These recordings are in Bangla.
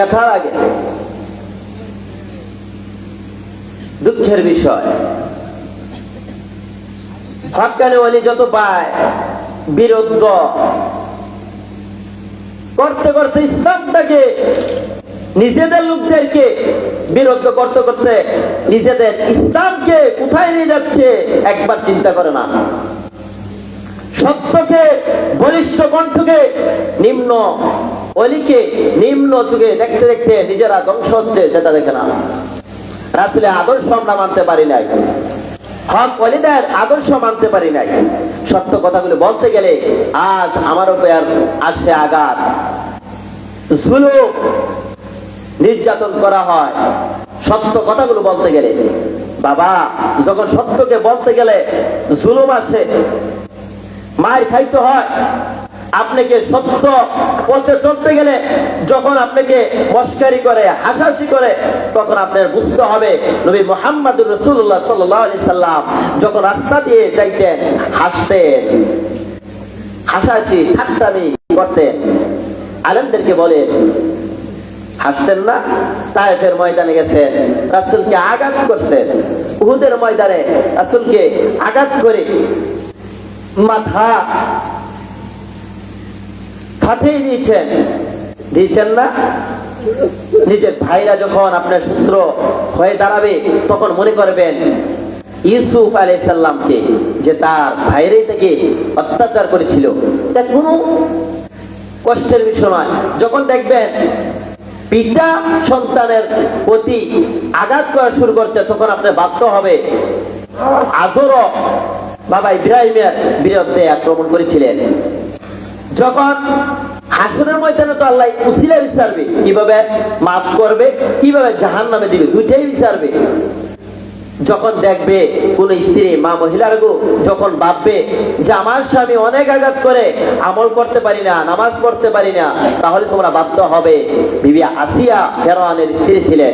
দেখার আগে দুঃখের বিষয়, হক্কানি ওলি যত পায় বিরোধ করতে করতে ইসলামটাকে নিজেদের লোকদেরকে বিরোধ করতে করতে নিজেদের ইসলামকে কোথায় নিয়ে যাচ্ছে একবার চিন্তা করে না। সত্যকে বলিষ্ঠ কণ্ঠকে নিম্ন অলিকে নিম্ন যুগে দেখতে দেখতে নিজেরা ধ্বংস হচ্ছে সেটা দেখে না। রাসূলের আদর্শ আমরা মানতে পারি নাই, হক ওলিদের আদর্শ মানতে পারি নাই। সত্য কথাগুলো বলতে গেলে আজ আমার উপর আসে আঘাত, জুলুম নির্যাতন করা হয় সত্য কথাগুলো বলতে গেলে। বাবা, যখন সত্যকে বলতে গেলে জুলুম আসে, মার খাইতে হয়। আপনাকে সত্য পথে চলতে গেলে যখন আপনাকে মস্কারি করে, হাসাহাসি করে, তখন আপনার বুঝতে হবে নবী মুহাম্মদুর রাসূলুল্লাহ সাল্লাল্লাহু আলাইহি সাল্লাম যখন রাস্তা দিয়ে যাইতেন হাসতেন, হাসাহাসি ঠাট্টামি করতেন। আলেমদেরকে বলে হাসতেন না? তায়েফের ময়দানে গেছেন, রাসূলকে আঘাত করছেন। উহুদের ময়দানে রাসূলকে আঘাত করে মাথা ফাটিয়ে দিয়েছেন না? নিজের ভাইরা যখন আপনার শত্রু হয়ে দাঁড়াবে তখন মনে করবেন ইউসুফ আলাইহিস সালামকে, যে তার ভাইরাই তাকে অত্যাচার করেছিল। এটা কোনো কষ্টের বিষয় নয়। যখন দেখবেন পিতা সন্তানের প্রতি আঘাত করা শুরু করছে তখন আপনার বাধ্য হবে। আজরও বাবা ইব্রাহিমের বিরুদ্ধে আক্রমণ করেছিলেন। যখন হাসরের ময়দানে তো আল্লাহ উসিলা বিচারবে, কিভাবে মাফ করবে, কিভাবে জাহান্নামে দিবে, দুইটাই বিচারবে। যখন দেখবে কোন স্ত্রী মা মহিলার যখন ভাববে যে আমার স্বামী অনেক আঘাত করে, আমল করতে পারি না, নামাজ পড়তে পারি না, তাহলে তোমরা বাধ্য হবে। বিবি আসিয়া ফেরাউনের স্ত্রী ছিলেন,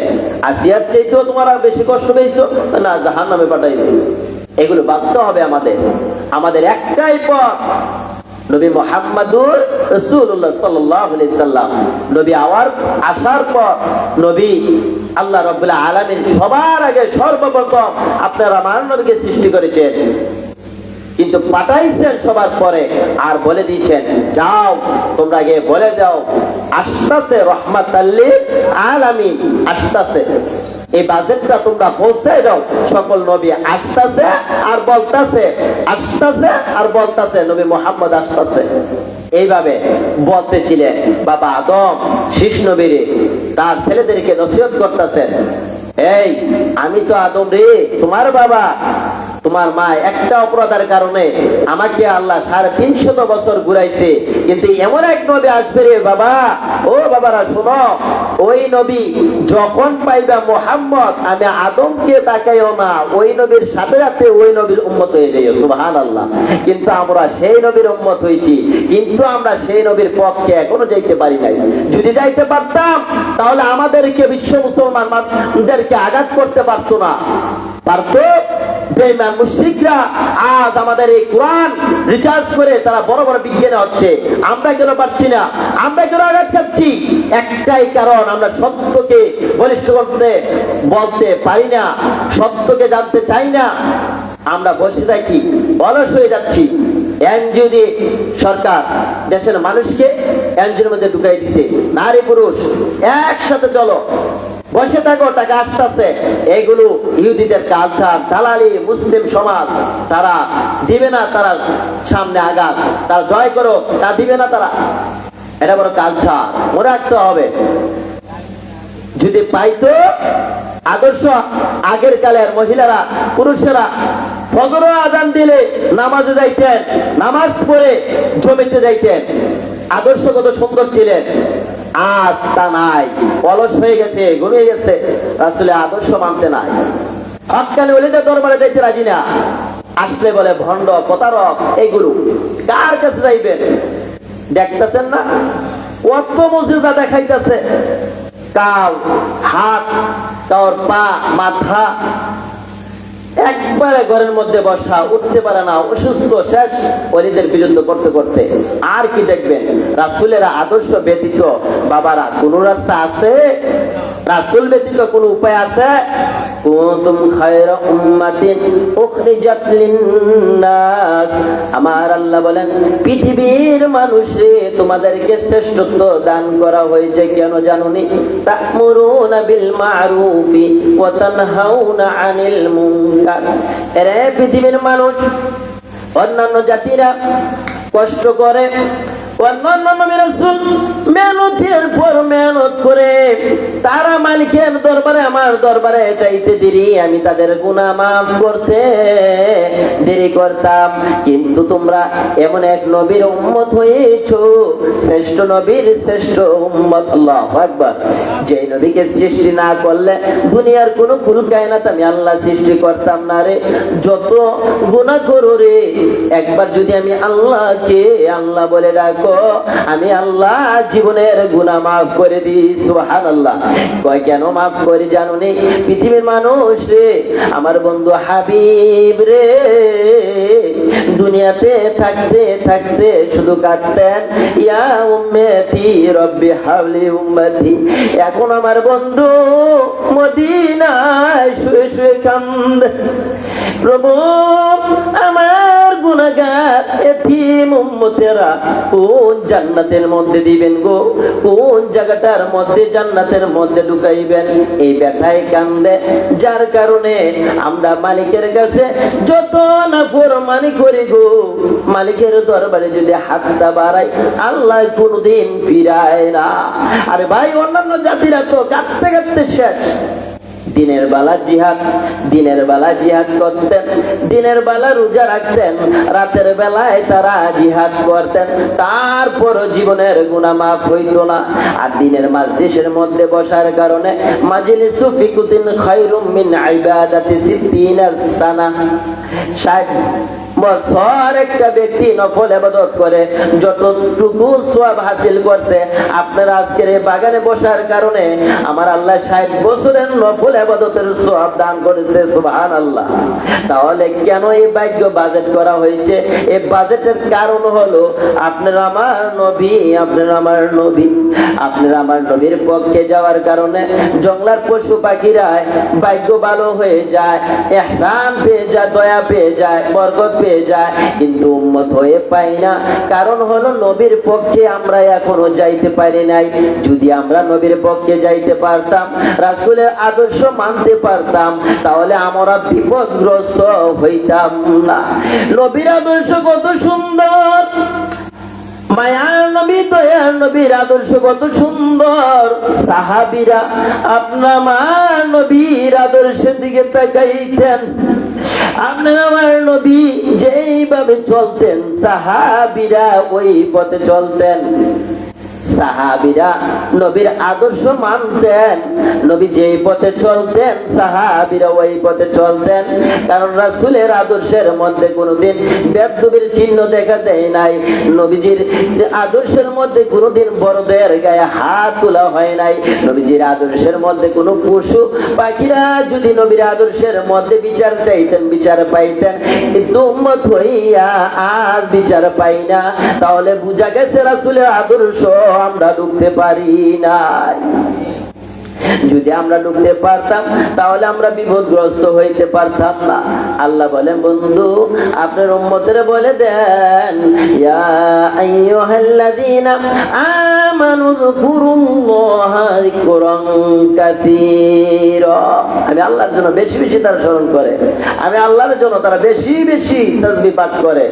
আসিয়ার চাইতেও তোমরা বেশি কষ্ট পেয়েছো না, জাহান্নামে পাঠাইছো। এগুলো বাধ্য হবে আমাদের একটাই পথ, নবী মুহাম্মদুর রাসূলুল্লাহ সাল্লাল্লাহু আলাইহি সাল্লাম। নবী আসার পর নবী আল্লাহ রাব্বুল আলামিন সবার আগে সর্বপ্রথম আপনার আমার নবীকে সৃষ্টি করেছেন, কিন্তু পাঠাইছেন সবার পরে আর বলে দিয়েছেন যাও তোমরা গিয়ে বলে দাও আসতাছে রাহমাতাল লিল আলামিন, আসতাছে। এই বাজেটটা তোমরা পৌঁছে দাও। সকল নবী আসতেছে আর বলতেছে, আসতেছে আর বলতেছে, নবী মুহাম্মদ আসতেছে। এইভাবে বলতেছিলেন। বাবা আদম শীষ নবীরে তার ছেলেদেরকে নসিহত করতেছেন, এই আমি তো আদম রে, তোমার বাবা তোমার মা একটা অপরাধের কারণে আমাকে আল্লাহ 350 বছর ঘুরাইছে, কিন্তু এমন এক নবী আসবে রে বাবা, ও বাবারা শোনো, ওই নবী যখন পাইবা মুহাম্মদ, আমি আদমকে তাকাইও না, ওই নবীর সাথে সাথে ওই নবীর উম্মত হয়ে যাইও। সুবহানাল্লাহ। কিন্তু আমরা সেই নবীর উম্মত হয়েছি, কিন্তু আমরা সেই নবীর পক্ষে এখনো যাইতে পারি নাই। যদি যাইতে পারতাম তাহলে আমাদেরকে বিশ্ব মুসলমানদেরকে আঘাত করতে পারতো না, পারতো? বেঈমান মুশরিকরা আজ আমাদের এই কোরআন রিসার্চ করে তারা বড় বড় বিজ্ঞানী হচ্ছে, আমরা কেন পারছি না? আমরা কেন আঘাত খাচ্ছি? একটাই কারণ, আমরা সত্যকে বলিষ্ঠ করতে বলতে পারি না, সত্যকে জানতে চাই না। আমরা বসে থাকি, অলস হয়ে যাচ্ছি। এনজিও দিয়ে সরকার দেশের মানুষকে এনজিওর মধ্যে ঢুকাই দিতে, নারী পুরুষ একসাথে চলো, বসে থাকো, টাকা আসতেছে। এইগুলো ইহুদিদের কালচার, দালালি, মুসলিম সমাজ তারা দিবে না, তারা সামনে আঘাত, তারা জয় করো, তা দিবে না তারা। এটা বড় কালচার, মনে রাখতে হবে। যদি পাইতো আদর্শ আগের কালের মহিলারা, পুরুষেরা ফজরের আযান দিলে নামাজে যাইতেন, নামাজ পড়ে জমিতে যাইতেন, আদর্শ কত সুন্দর ছিলেন। আজ তা নাই, অলস হয়ে গেছে, ঘুমিয়ে গেছে, আসলে আদর্শ মানতে নাই। হক্কানি ওলিদের দরবারে যাইতে রাজি না, আসলে বলে ভণ্ড, প্রতারক। এইগুলো কার কাছে যাইবেন? দেখতেছেন না কত মুজিজা দেখাইতেছে, কার হাত, কার পা, মাথা, একবারে ঘরের মধ্যে বসা, উঠতে পারে না, অসুস্থ, শেষ ওলিদের বিরুদ্ধে করতে করতে। আর কি দেখবেন? রাসূলের আদর্শ ব্যতীত বাবারা কোন রাস্তা আছে? রাসূল ব্যতীত কোন উপায় আছে? কুনতুম খায়রা উম্মাতিন উখরিজাত লিন-নাস, আমার আল্লাহ বলেন পৃথিবীর মানুষে তোমাদেরকে শ্রেষ্ঠত্ব দান করা হয়েছে। কেন জানুনি? তা'মুরুনা বিল মা'রুফি ওয়া তানহাউনা আনিল মুনকার। এরে পৃথিবীর মানুষ, অন্যান্য জাতিরা কষ্ট করে, অন্যান্য নবী রাসূল মেহনতের পর মেহনত করে তারা মালিকের দরবারে, আমার দরবারে চাইতে দেরি, আমি তাদের গুনাহ মাফ করতে দেরি করতাম। কিন্তু তোমরা এমন এক নবীর উম্মত হয়েছো, শ্রেষ্ঠ নবীর শ্রেষ্ঠ উম্মত। আল্লাহু আকবার। যে নবীকে সৃষ্টি না করলে দুনিয়ার কোন কুল কায়নাত আমি আল্লাহ সৃষ্টি করতাম না রে। যত গুনাহ করো রে, একবার যদি আমি আল্লাহকে আল্লাহ বলে ডাকো, আমি আল্লাহ জীবনের গুনাহ মাফ করে দিই। সুবহানাল্লাহ। কয় কেন মাফ করি জানুনি? পৃথিবীর মানুষ রে, আমার বন্ধু হাবিব রে, দুনিয়াতে থাকতে থাকতে শুধু কাঁদতেন, ইয়া উম্মতি রব্বি হাবলি উম্মতি। এখন আমার বন্ধু মদিনায় শুয়ে শুয়ে কান্দে, প্রভু আমার গুনাহগার এতিম উম্মতেরা কোন জান্নাতের মধ্যে দিবেন গো? কোন জায়গাটার মধ্যে জান্নাতের মধ্যে ঢুকাইবেন? এই ব্যথায় কান্দে, যার কারণে আমরা মালিকের কাছে যত না ফরমানি করি গো, মালিকের দরবারে যদি হাতটা বাড়াই, আল্লাহ কোনদিন ফিরায় না। আরে ভাই, অন্যান্য জাতিরা তো কাঁদতে কাঁদতে শেষ। দিনের বেলা জিহাদ, দিনের বেলা জিহাদ করতেন, দিনের বেলা রোজা রাখতেন, রাতের বেলায় তারা জিহাদ করতেন, তারপর জীবনের গুনাহ মাফ হইতো না। আর দিনের মাজলিসের মধ্যে বসার কারণে মাজলিসু ফিকুতিন খায়রুম মিন ইবাদাতি 60 সানা, 60 বছর একটা ব্যক্তি নফল ইবাদত করে যতটুকু সওয়াব হাসিল করতে, আপনারা আজকের এই বাগানে বসার কারণে আমার আল্লাহ 60 বছরের নফল ইবাদতের সওয়াব দান করেছে। সুবহানাল্লাহ। তাহলে কেন এই ভাগ্য বাজেট করা হয়েছে? এই বাজেটের কারণ হলো আপনারা আমার নবী, আপনারা আমার নবী, আপনারা আমার নবীর পক্ষে যাওয়ার কারণে জঙ্গলার পশু পাখিরা ভাগ্য ভালো হয়ে যায়, ইহসান পেয়ে যায়, দয়া পেয়ে যায়, বরকত পেয়ে যায়, কিন্তু উম্মত হয়ে পাই না। কারণ হলো নবীর পক্ষে আমরা এখনো যাইতে পারি নাই। যদি আমরা নবীর পক্ষে যাইতে পারতাম, রাসূলের আদর্শ মানতে পারতাম, তাহলে আমরা বিপদগ্রস্ত হইতাম না। নবীর আদর্শ কত সুন্দর, মায়ার নবী, দয়ার নবীর আদর্শ কত সুন্দর। সাহাবীরা আপনার আমার নবীর আদর্শের দিকে তাকাইতেন, আপনার আমার নবী যেইভাবে চলতেন, সাহাবীরা ওই পথে চলতেন। সাহাবীরা নবীর আদর্শ মানতেন, নবী যেই পথে চলতেন সাহাবীরা ওই পথে চলতেন। কারণ রাসূলের আদর্শের মধ্যে কোনোদিন বেদবির চিহ্ন দেখা দেয় নাই, নবীজির আদর্শের মধ্যে কোনোদিন বড়দের গায়ে হাত তোলা হয় নাই, নবীজির আদর্শের মধ্যে কোনো পশু পাখিরা যদি নবীর আদর্শের মধ্যে বিচার চাইতেন, বিচার পাইতেন। কিন্তু উম্মত হইয়া আর বিচার পাই না, তাহলে বুঝা গেছে রাসূলের আদর্শ আমরা ঢুকতে পারি নাই। যদি আমরা ঢুকতে পারতাম তাহলে আমরা বিপদগ্রস্ত হইতে পারতাম না। আল্লাহ বলেন, বন্ধু আপনার উম্মতের বলে দেন, ইয়া আইয়ুহাল্লাযীনা আমানু যকুরুল্লাহা যিকরান কাসীরা। আমি আল্লাহর জন্য বেশি বেশি তারা স্মরণ করে, আমি আল্লাহর জন্য তারা বেশি বেশি তাসবিহ পাঠ করে।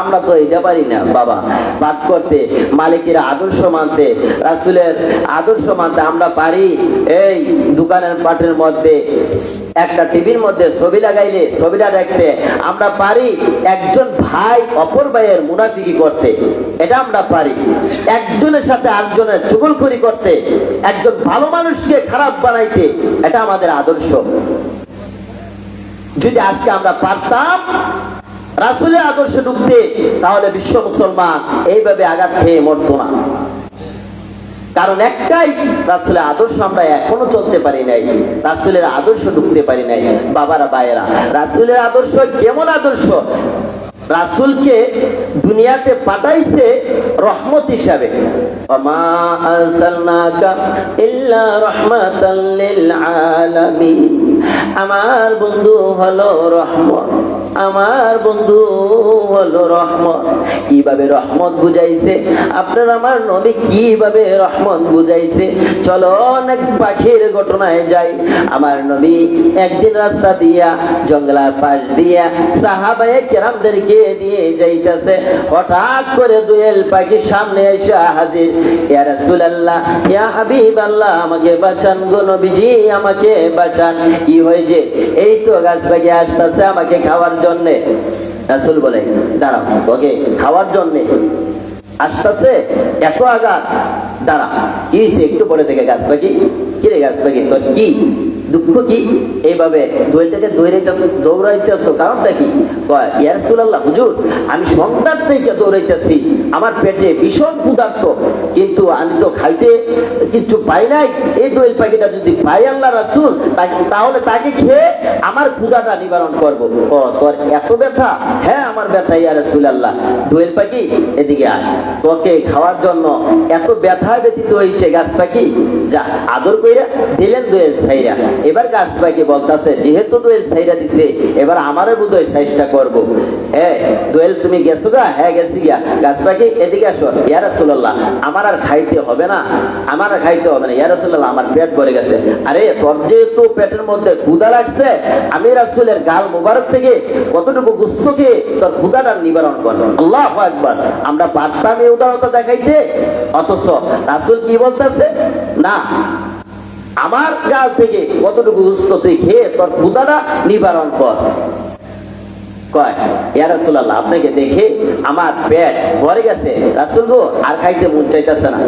আমরা তো এইটা পারি না বাবা পাঠ করতে, মালিকের আদর্শ মানতে, রাসূলের আদর্শ মানতে আমরা পারি। এই দোকানের পাটের মধ্যে একটা টিভির মধ্যে ছবি লাগাইলে ছবিটা দেখতে আমরা পারি। একজন ভাই অপর ভাইয়ের মুনাফিকি করতে, এটা আমরা পারি। একজনের সাথে আরেকজনের চুগলখড়ি করতে, একজন ভালো মানুষকে খারাপ বানাইতে, এটা আমাদের আদর্শ। যদি আজকে আমরা পারতাম রাসূলের আদর্শে ঢুকতে, তাহলে বিশ্ব মুসলমান এইভাবে আঘাত খেয়ে মরতো না। কারণ একটাই, রাসূলের আদর্শ আমরা এখনো চলতে পারি নাই, রাসূলের আদর্শ ঢুকতে পারি নাই। বাবারা ভাইয়েরা, রাসূলের আদর্শ কেমন আদর্শ? রাসূলকে দুনিয়াতে পাঠাইছে রহমত হিসাবে। ওমা আরসালনাকা ইল্লা রাহমাতাল লিল আলামিন। আমার বন্ধু হলো রহমত, আমার বন্ধু হলো রহমত। কিভাবে রহমত বুঝাইছে আপনার আমার নবী, কিভাবে রহমত বুঝাইছে? চলো অনেক পাখির ঘটনায় যাই। আমার নবী একদিন রাস্তা দিয়া, জঙ্গলার পাশ দিয়া সাহাবায়ে কেরামদেরকে দিয়ে যাইতেছে। হঠাৎ করে দোয়েল পাখি সামনে এসে হাজির। ইয়া রাসূলুল্লাহ, ইয়া হাবিবাল্লাহ, আমাকে বাঁচান গো নবীজি, আমাকে বাঁচান। কি হয়েছে? এই তো গাছ পাখি আসতেছে আমাকে খাওয়ার জন্য। রাসূল বলে, দাঁড়াও, ওকে খাওয়ার জন্য আসতেছে, এত আঘাত, দাঁড়া। কি একটু পরে থেকে গাছ পাখি, কিরে গাছ পাখি তোর কি দুঃখ, কি এইভাবে দোয়েলটাকে দৌড়াইতেছ, কারণটা কি? ইয়া রাসূলুল্লাহ, হুজুর আমি সন্তান থেকে দৌড়াইতেছি, আমার পেটে ভীষণ ক্ষুধার্ত, কিন্তু আমি তো খাইতে কিছু পাই নাই। এই দোয়েল পাখিটা যদি পাই আল্লাহ রাসূল, তাহলে তাকে খেয়ে আমার ক্ষুধাটা নিবারণ করবো। তোর এত ব্যথা? হ্যাঁ আমার ব্যথা ইয়া রাসূলুল্লাহ। দোয়েল পাখি এদিকে আয়, তোকে খাওয়ার জন্য এত ব্যথা ব্যতীত হয়েছে। গাছ পাখি যা আদর কইরা দিলেন দোয়েল ছাইরা। এবার গাছ পাখি বলতেছে, যেহেতু দোয়েল ছাইরা দিছে, এবার আমারও বোধহয় চেষ্টা করবো। হ্যাঁ দোয়েল তুমি গেছো গা? হ্যাঁ গেছি গিয়া। গাছ পাখি এদিকে আসো। ইয়া রাসূলুল্লাহ, আমার আর খাইতে হবে না, আমার আর খাইতে হবে না ইয়া রাসূলুল্লাহ, আমার পেট ভরে গেছে। আরে তোর যেহেতু পেটের মধ্যে ক্ষুধা লাগছে, আমি রাসূলের গাল মুবারক থেকে কতটুকু গুস্তকে তোর ক্ষুধাটা নিবারণ করবো। আল্লাহু আকবার। আমরা পারতাম এই উদারতা দেখাইতে, অথচ রাসূল কি বলতেছে? না, আমার গাল থেকে কতটুকু গুস্ত তুই খেয়ে তোর ক্ষুধাটা নিবারণ কর। কয়, ইয়া রাসূলুল্লাহ, আপনাকে দেখে আমার পেট ভরে গেছে রাসূল গো, আর খাইতে মন চাইতেছে না।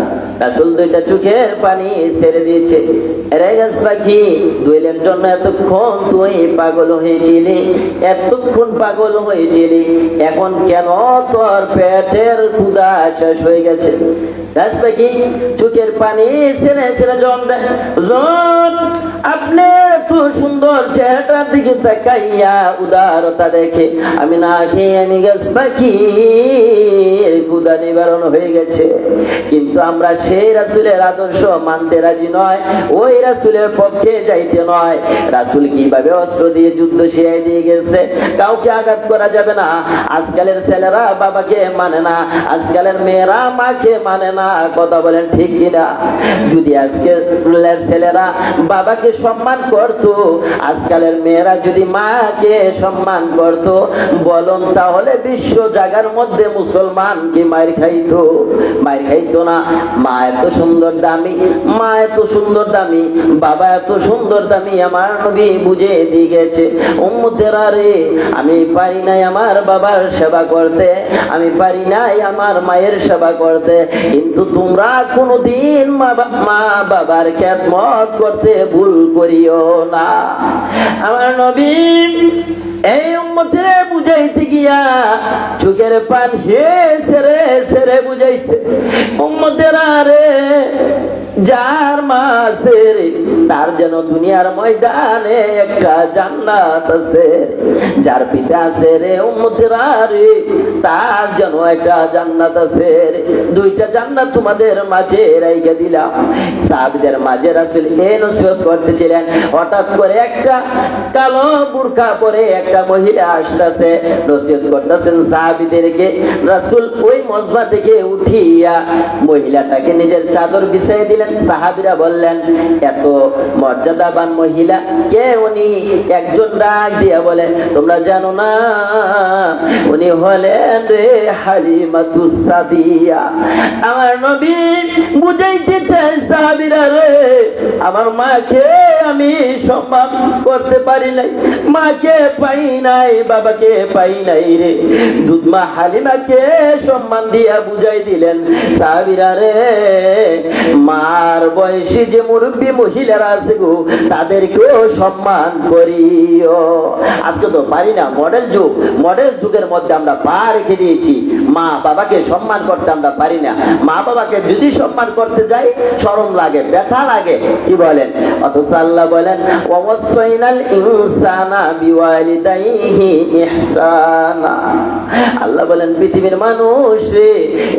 রাসূল দুইটা চোখের পানি ছেড়ে দিয়েছে। রে গাছ পাখি, দোয়েলের জন্য এতক্ষণ তুই পাগল হয়েছিলি, এতক্ষণ পাগল হয়েছিলি, এখন কেন তোর পেটের ক্ষুধা শেষ হয়ে গেছে? গাছ পাখি চোখের পানি ছেড়ে ছেড়ে জল দেয়। আপনি তো সুন্দর চেহারাটার দিকে তাকাইয়া উদারতা দেখে আমি না খেয়ে আমি গাছ পাখি ক্ষুধা নিবারণ হয়ে গেছে। কিন্তু আমরা সেই রাসূলের আদর্শ মানতে রাজি নয়, ওই রাসূলের পক্ষে যাইতে নয়। রাসূল কিভাবে অস্ত্র দিয়ে যুদ্ধ শিখাই দিয়ে গেছে, কাউকে আঘাত করা যাবে না। আজকালের ছেলেরা বাবাকে মানে না, আজকালের মেয়েরা মাকে মানে না। কথা বলেন ঠিক কিনা? যদি আজকালের ছেলেরা বাবাকে সম্মান করতো, আজকালের মেয়েরা যদি মাকে সম্মান করতো, বলুন তাহলে বিশ্ব জায়গার মধ্যে মুসলমান কি মায়ের খাইতো? মায়ের খাইতো না। মা এত সুন্দর দামি, মা এত সুন্দর দামি, বাবা এত সুন্দর দামি, আমার নবী বুঝে দিয়ে গেছে। উম্মতেরা রে, আমি পারি নাই আমার বাবার সেবা করতে, আমি পারি নাই আমার মায়ের সেবা করতে, কিন্তু তোমরা কোনোদিন মা বাবার খেদমত করতে ভুল করিও না। আমার নবী এই উম্মতের বুঝাইতে গিয়া চোখের পান হে ছেড়ে ছেড়ে বুঝাইছে। উম্মতেরা রে, যার মাসের তার যেন দুনিয়ার ময়দানে একটা জান্নাত আছে, যার পিতা আছে রে উম্মতেরা রে, তার যেন একটা জান্নাত আছে। দুইটা জান্নাত তোমাদের মাঝে রাইখা দিলাম। সাহাবীদের মাঝে রাসূল এই নসিহত করতেছিলেন। হঠাৎ করে একটা কালো বুরকা পরে একটা মহিলা আসতেছে, নসিহত করতেছেন সাহাবীদেরকে। রাসূল ওই মজমা থেকে উঠিয়া মহিলাটাকে নিজের চাদর বিছিয়ে দিলেন। সাহাবীরা বললেন, এত মর্যাদাবান মহিলা কে উনি? একজন ডাক দিয়া বলে, তোমরা জানো না উনি হলেন রে হালিমাতুস সাদিয়া। আমার নবী বুঝাইতে চাই সাহাবীরা রে, আমার মাকে আমি সম্মান করতে পারি নাই, মাকে পাই নাই, বাবাকে পাই নাই রে। দুধমা হালিমাকে সম্মান দিয়া বুঝাই দিলেন সাহাবীরা রে, মার বয়সী যে মুরব্বী মহিলারা আছে গো, তাদেরকেও সম্মান করিও। আজকে তো পারি না, মডেল যুগ, মডেল যুগের মধ্যে আমরা পা রেখে দিয়েছি। মা বাবাকে সম্মান করতে আমরা পারি না। মা বাবাকে যদি সম্মান করতে যাই শরম লাগে, ব্যথা লাগে। কি বলেন? অথচ আল্লাহ বলেন ওয়াসাইনাল ইনসানা বিওয়ালিদাইহি ইহসানা। আল্লাহ বলেন পৃথিবীর মানুষ রে,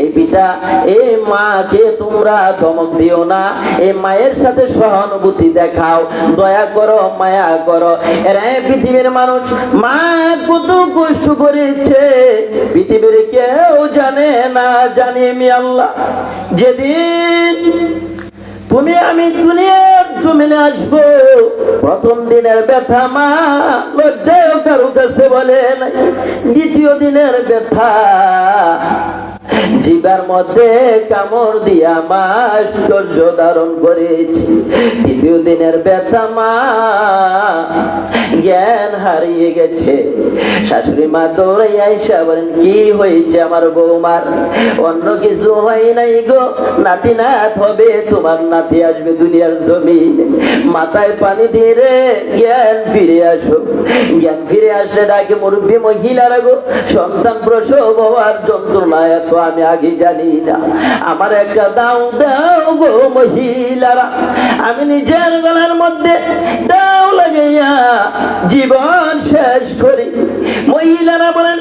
এই পিতা এই মাকে তোমরা ধমক দিও না, এই মায়ের সাথে সহানুভূতি দেখাও, দয়া করো, মায়া করো। এরা পৃথিবীর মানুষ মা কত কষ্ট করেছে পৃথিবীর কেউ জানে না, জানি আমি আল্লাহ। যেদিন তুমি আমি দুনিয়ার জমিনে আসবো, প্রথম দিনের ব্যথা মা লজ্জায় কারো কাছে বলে নাই, দ্বিতীয় দিনের ব্যথা জিবার মধ্যে কামড় দিয়া মা আশ্চর্য ধারণ করেছি, তৃতীয় দিনের ব্যথা মা জ্ঞান হারিয়ে গেছে। শাশুড়ি মা দৌড়ে আইসা বলেন কি হয়েছে আমার বৌমার? অন্য কিছু হয় নাই গো, নাতি নাত হবে, তোমার নাতি আসবে দুনিয়ার জমিন, মাথায় পানি দিয়ে রে জ্ঞান ফিরে আসো। জ্ঞান ফিরে আসে ডাকে মুরব্বী মহিলারা গো, সন্তান প্রসব হওয়ার যন্ত্রণা এত আমি আগে জানি না, আমার একটা দাও দাও গো মহিলারা, আমি নিজের গলার মধ্যে দাও লাগাইয়া জীবন শেষ করি। মহিলারা বলেন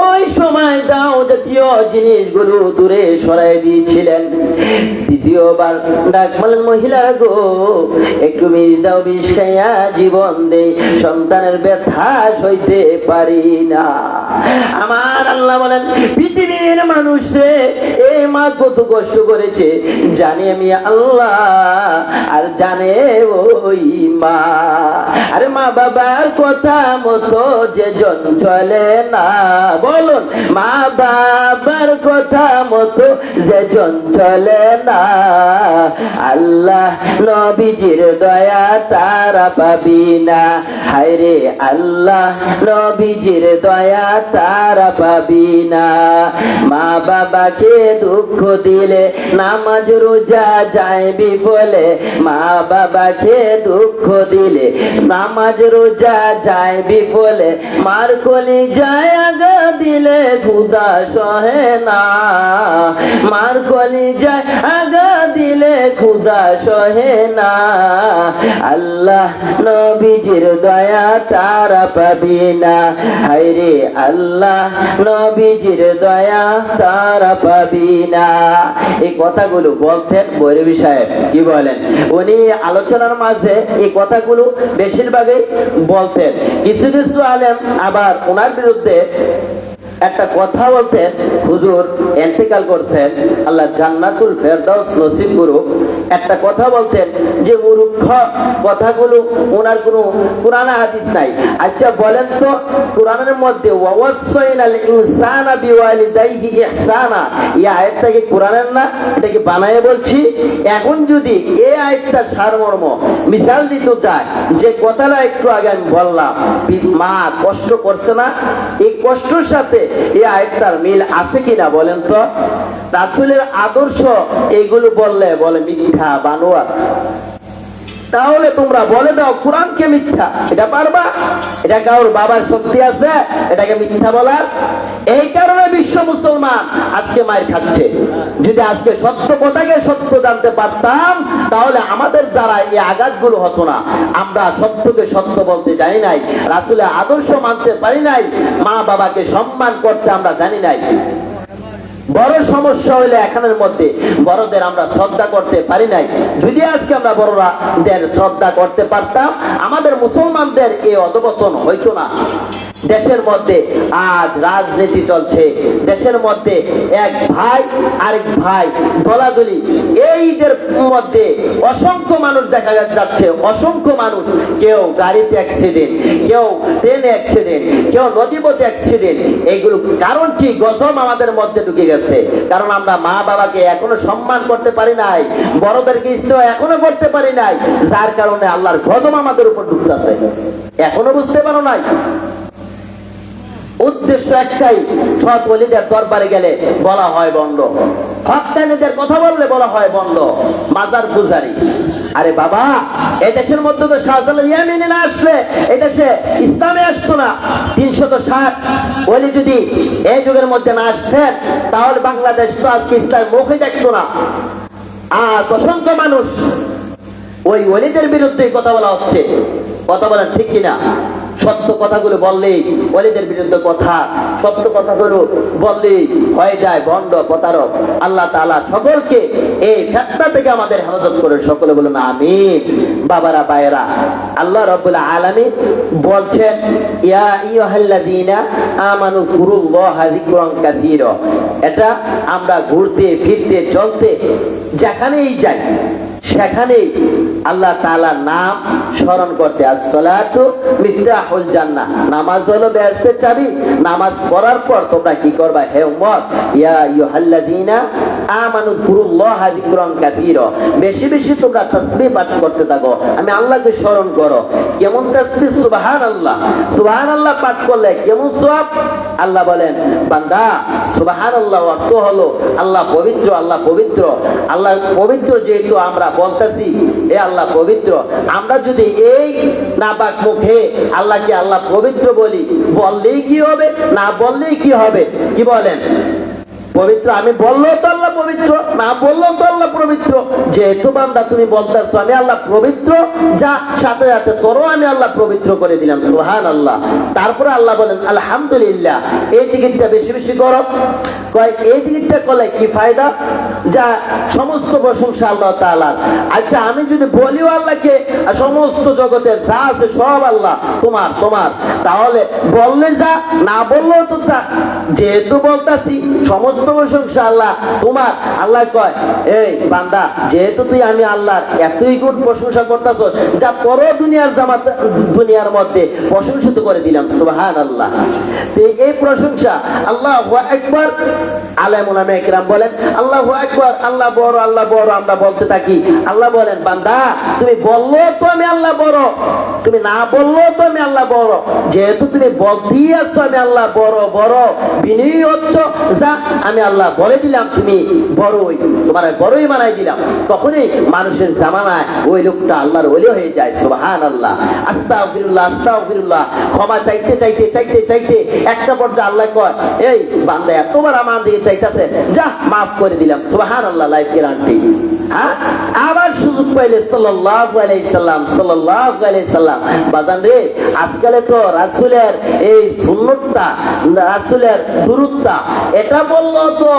ওই সময় দাও জাতীয় জিনিসগুলো দূরে সরাই দিয়েছিলেন। দ্বিতীয়বার ডাক বলেন মহিলারা গো, একটু বিষ দাও, বিষ খাইয়া জীবন দেই, সন্তানের ব্যথা সইতে পারি না। আমার আল্লাহ বলেন পৃথিবীর মানুষে এই মা কত কষ্ট করেছে জানি আমি আল্লাহ, আর জানে ওই মা। আরে মা বাবার কথা মতো যে জন চলে না, বলুন মা বাবার কথা মতো যে জন চলে না, আল্লাহ নবীজির দয়া তারা পাবি না। হায়রে আল্লাহ নবীজির দয়া তারা পাবি না। মা বাবাকে দুঃখ দিলে নামাজ রোজা যায় বিফলে, মা বাবাকে দুঃখ দিলে নামাজ রোজা যায় বিফলে, মার কলি যায় আগা দিলে খুদা সহে না, মার কলি যায় আগা দিলে খুদা সহে না। আল্লাহ নবীজির দয়া তারা পাবি না। হায়রে আল্লাহ নবীজির দয়া তারা পাবি না। এই কথাগুলো বলতেন বৈরবী সাহেব। কি বলেন? উনি আলোচনার মাঝে এই কথাগুলো বেশিরভাগই বলতেন। কিছু কিছু আলেম আবার ওনার বিরুদ্ধে একটা কথা বলতেন। হুজুর ইন্তেকাল করছেন, আল্লাহ জান্নাতুল ফেরদাউস নসিব করুক। একটা কথা বলতেন যে মূর্খ কথাগুলো, ওনার কোনো কোরআন হাদিস নাই। আচ্ছা বলেন তো কোরআনের মধ্যে ওয়াসাইনাল ইনসানা বিওয়ালিদাইহি ইহসানা, এই আয়াতটা কি কোরআনের না? এটা কি বানায়ে বলছি? এখন যদি এই আয়াতটার সারমর্ম মিসাল দিতে চায়, যে কথাটা একটু আগে আমি বললাম, মা কষ্ট করছে না, এই কষ্টের সাথে এই আয়াতটার মিল আছে কিনা বলেন তো? রাসূলের আদর্শ এইগুলো বললে বলে মিথ্যা বানোয়াট। তাহলে তোমরা বলে দাও কোরআনকে মিথ্যা, এটা পারবা? এটা কারোর বাবার শক্তি আছে এটাকে মিথ্যা বলার? এই কারণে বিশ্ব মুসলমান আজকে মার খাচ্ছে। যদি আজকে সত্য কথাকে সত্য জানতে পারতাম তাহলে আমাদের দ্বারা এই আঘাতগুলো হতো না। আমরা সত্যকে সত্য বলতে জানি নাই, রাসূলের আদর্শ মানতে পারি নাই, মা বাবাকে সম্মান করতে আমরা জানি নাই। বড় সমস্যা হইলে এখানের মধ্যে বড়দের আমরা শ্রদ্ধা করতে পারি নাই। যদি আজকে আমরা বড়দের শ্রদ্ধা করতে পারতাম আমাদের মুসলমানদের এই অধঃপতন হইতো না। দেশের মধ্যে আজ রাজনীতি চলছে, দেশের মধ্যে এক ভাই আরেক ভাই দলাদলি, এইদের মধ্যে অসংখ্য মানুষ দেখা যাচ্ছে, অসংখ্য মানুষ, কেউ গাড়িতে অ্যাক্সিডেন্ট, কেউ ট্রেনে অ্যাক্সিডেন্ট, কেউ নদীপথে অ্যাক্সিডেন্ট। এইগুলো কারণ কি? গজব আমাদের মধ্যে ঢুকে গেছে। কারণ আমরা মা বাবাকে এখনো সম্মান করতে পারি নাই, বড়দেরকে ইচ্ছা এখনো করতে পারি নাই, যার কারণে আল্লাহর গজব আমাদের উপর ঢুকতেছে। এখনো বুঝতে পারো নাই? উদ্দেশ্য একটাই, সৎ ওলিদের দরবারে গেলে বলা হয় বন্ধ, হক্কানীদের কথা বললে বলা হয় বন্ধ, মাজার পূজারি। আরে বাবা এই দেশের মধ্যে তো শাহজালাল ইয়ামিনে না আসলে এই দেশে ইসলামে আসতো না। 360 ওলি যদি এই যুগের মধ্যে না আসতেন তাহলে বাংলাদেশ তো আজকে ইসলাম মুখে দেখতো না। আর অসংখ্য মানুষ ওই ওলিদের বিরুদ্ধে কথা বলা হচ্ছে। কথা বলেন ঠিক কিনা? সত্য কথাগুলো বললেই ওলিদের বিরুদ্ধে কথা, সত্য কথাগুলো বললেই হয়ে যায় ভণ্ড প্রতারক। আল্লাহ তাআলা সকলকে এই ফিতনা থেকে আমাদের হেফাজত করে, সকলে বলুন আমিন। বাবারা ভাইয়েরা, আল্লাহ রাব্বুল আলামিন বলছেন ইয়া আইয়ুহাল্লাযীনা আমানু কুরুল্লাহা যিকরান কাসীরা। এটা আমরা ঘুরতে ফিরতে চলতে যেখানেই যাই সেখানেই আল্লাহ তাআলার নাম স্মরণ করতে। আসসালাতু মিফতাহুল জান্নাহ, নামাজ হলো বেহেশতের চাবি। নামাজ পড়ার পর তোমরা কি করবা? হে উম্মত, ইয়া আইয়ুহাল্লাযীনা আমানু কুরুল্লাহা যিকরান কাসীরা, বেশি বেশি তোমরা তাসবিহ পাঠ করতে থাকো, আমি আল্লাহকে স্মরণ করো। কেমন তাসবিহ? সুবহানাল্লাহ। সুবহানাল্লাহ পাঠ করলে কেমন সওয়াব? আল্লাহ বলেন বান্দা সুবহানাল্লাহ অর্থ হলো আল্লাহ পবিত্র, আল্লাহ পবিত্র, আল্লাহ পবিত্র। যেহেতু আমরা বলতেছি এ আল্লাহ পবিত্র, আমরা যদি এই নাপাক মুখে আল্লাহকে আল্লাহ পবিত্র বলি, বললেই কি হবে, না বললেই কি হবে? কি বলেন? পবিত্র। আমি বললেও তো আল্লাহ পবিত্র, না বললেও তো আল্লাহ পবিত্র। যেহেতু বান্দা তুমি বলতেছো আমি আল্লাহ পবিত্র, যা সাথে সাথে তোরও আমি আল্লাহ পবিত্র করে দিলাম। সুবহানাল্লাহ। তারপরে আল্লাহ বলেন আলহামদুলিল্লাহ। এই জিকিরটা বেশি বেশি করো। কয় এই জিকিরটা করলে কি ফায়দা? যা সমস্ত প্রশংসা আল্লাহ তাআলার। আচ্ছা আমি যদি বলিও আল্লাহকে সমস্ত জগতের যা আছে সব আল্লাহ তোমার তোমার, তাহলে বললে যা, না বললেও তো তা। যেহেতু বলতাছি সমস্ত প্রশংসা আল্লাহ তোমার, আল্লাহ কয় এই বান্দা যেহেতু তুই আমি আল্লাহর এতই গুণ প্রশংসা করতেছ, যা পরো দুনিয়ার মধ্যে প্রশংসিত করে দিলাম। সুবহানাল্লাহ। এই প্রশংসা আল্লাহু আকবার। আলেম উলামা ইকরাম বলেন আল্লাহু আকবার, আল্লাহ বড়, আল্লাহ বড়। আমরা বলতে থাকি, আল্লাহ বলেন বান্দা তুমি বললো তো আমি আল্লাহ বড়, তুমি না বললো তো আমি আল্লাহ বড়। যেহেতু তুমি বলতেই আছো আমি আল্লাহ বড় বড়, বিনয়ী হচ্ছ, যা আমি আল্লাহ বলে দিলাম তুমি বড়ই, তোমার বড়ই বানাই দিলাম। তখনই মানুষের জামানায় ওই লোকটা আল্লাহর ওলি হয়ে যায়। সুবহানাল্লাহ। আস্তাগফিরুল্লাহ, আস্তাগফিরুল্লাহ। ক্ষমা চাইতে চাইতে চাইতে চাইতে একটা পর্যায়ে আল্লাহ কয় এই বান্দা এতবার আমার দিকে চাইতেছে, যা মাফ করে দিলাম। সুবহানাল্লাহ। Life guarantee. হ্যাঁ, আবার সুযোগ পাইলে সাল্লাল্লাহু আলাইহি সাল্লাম, সাল্লাল্লাহু আলাইহি সাল্লাম। বাজান রে, আজকালে তো রাসূলের এই সুন্নতটা, রাসূলের দুরূদটা, এটা বললো তো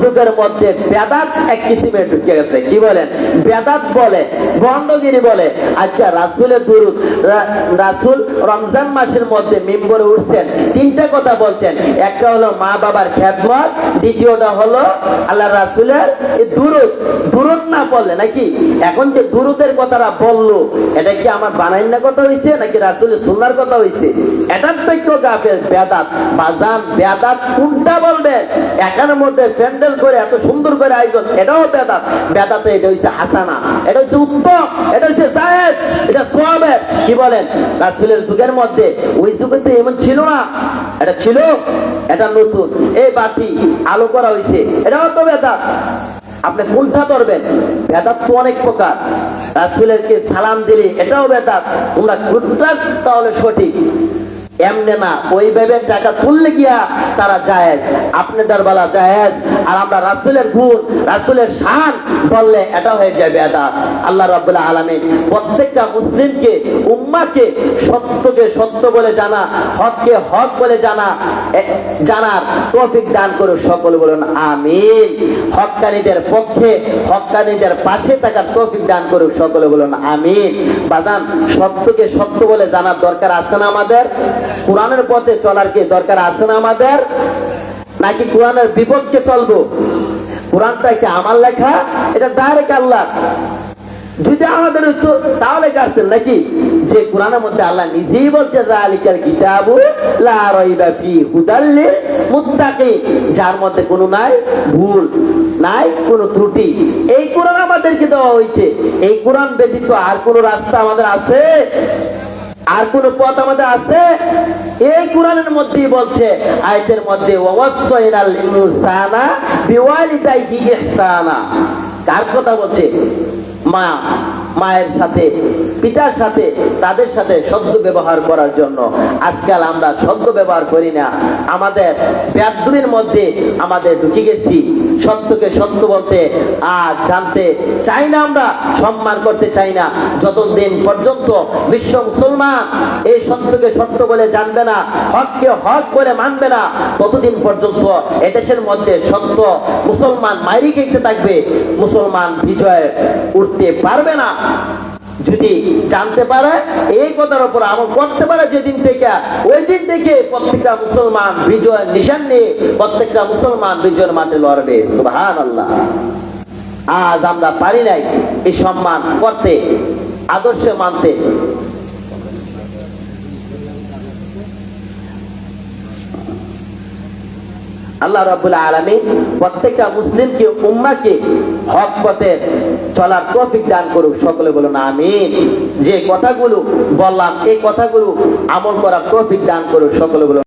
যুগের মধ্যে বেদাত এক কিসিমে ঢুকে গেছে। কি বলেন? বেদাত বলে, বন্ডগিরি বলে। আচ্ছা রাসূলের দুরূদ, রাসূল রমজান মাসের মধ্যে মিম্বরে উঠছেন, তিনটা কথা বলছেন। একটা হলো মা বাবার খেদমত, দ্বিতীয়টা হলো আল্লাহ রাসূলের দুরূদ। দুরূদ না বললে নাকি এখন যে দুরূদের কথাটা বললো, এটা কি আমার বানাইনা কথা হইছে নাকি রাসূলের সুন্নাহর কথা হইছে? এটার তো একটু গাফেল, বেদাত। বাজান বেদাত কোনটা বলবে? এখানের মধ্যে প্যান্ডেল করে এত সুন্দর করে আয়োজন, এটাও বেদাত। বেদাতে এটা হচ্ছে হাসানা, এটা হচ্ছে উত্তম, এটা হচ্ছে জায়েজ, এটা সওয়াবের। কি বলেন? রাসূলের যুগের মধ্যে ওই যুগে তো এমন ছিল না, এটা ছিল, এটা নতুন। এই বাতি আলো করা হয়েছে, এটাও তো বেদাত। আপনি কোনটা ধরবেন? বেদাত তো অনেক প্রকার। রাসূলেরকে সালাম দিলে এটাও বেদাত। তোমরা কোনটা তাহলে সঠিক? এমনে না, ওইভাবে টাকা তুললে গিয়া তারা জায়েজ, আপনি দরবালা জায়েজ। আর আমরা রাসূলের গুণ, রাসূলের শান বললে এটা হয়ে যায় বেদাত। আল্লাহ রাব্বুল আলামিন প্রত্যেকটা মুসলিমকে, উম্মাহকে সত্যকে সত্য বলে জানা, হককে হক বলে জানার তৌফিক দান করুন। সকলে বলুন আমিন। হক্কানীদের পক্ষে, হক্কানীদের পাশে থাকার তৌফিক দান করুন। সকলে বলুন আমিন। বাজান সত্যকে সত্য বলে জানার দরকার আছে না আমাদের? কোরআনের পথে চলার কি দরকার আছে না আমাদের? নাকি কোরআনের বিপক্ষে চলবো? কোরআনটা কি আমার লেখা? এটা ডাইরেক্ট আল্লাহ। যদি আমাদের উত্তর তাহলে গাছেন নাকি যে কোরআনের মধ্যে আল্লাহ নিজেই বলছে যালিকাল কিতাবু লা রাইবা ফিহি হুদাল লিল মুত্তাকিন, যার মধ্যে কোনো নাই ভুল, নাই কোনো ত্রুটি। এই কোরআন আমাদেরকে দেওয়া হয়েছে। এই কোরআন ব্যতীত আর কোনো রাস্তা আমাদের আছে? আর কোন পথ আমাদের আছে? এই কোরআনের মধ্যেই বলছে, আয়াতের মধ্যে ওয়াসাইনাল ইনসানা বিওয়ালিদাইহি ইহসানা। কার কথা বলছে? মায়ের সাথে, পিতার সাথে, তাদের সাথে সদ্য ব্যবহার করার জন্য। আজকাল আমরা সদ্য ব্যবহার করি না, আমাদের বেয়াদবির মধ্যে আমাদের ঢুকে গেছি। সত্যকে সত্য বলতে আর জানতে চাই না, আমরা সম্মান করতে চাই না। যতদিন পর্যন্ত বিশ্ব মুসলমান এই সত্যকে সত্য বলে জানবে না, হককে হক বলে মানবে না, ততদিন পর্যন্ত এদেশের মধ্যে সত্য মুসলমান মাইরি খেতে থাকবে, মুসলমান বিজয় উঠতে পারবে না। যদি জানতে পারে, এই কথার উপর আমল করতে পারে যেদিন থেকে, ওই দিন থেকে প্রত্যেকটা মুসলমান বিজয়ের নিশান নিয়ে প্রত্যেকটা মুসলমান বিজয়ের মাঠে লড়বে। সুবহানাল্লাহ। আজ আমরা পারি নাই এই সম্মান করতে, আদর্শ মানতে। আল্লাহ রাব্বুল আলামিন প্রত্যেকটা মুসলিমকে, উম্মাহকে হক পথে চলার তৌফিক দান করুক। সকলে বলুন আমিন। যে কথাগুলো বললাম এই কথাগুলো আমল করার তৌফিক দান করুক। সকলে বলুন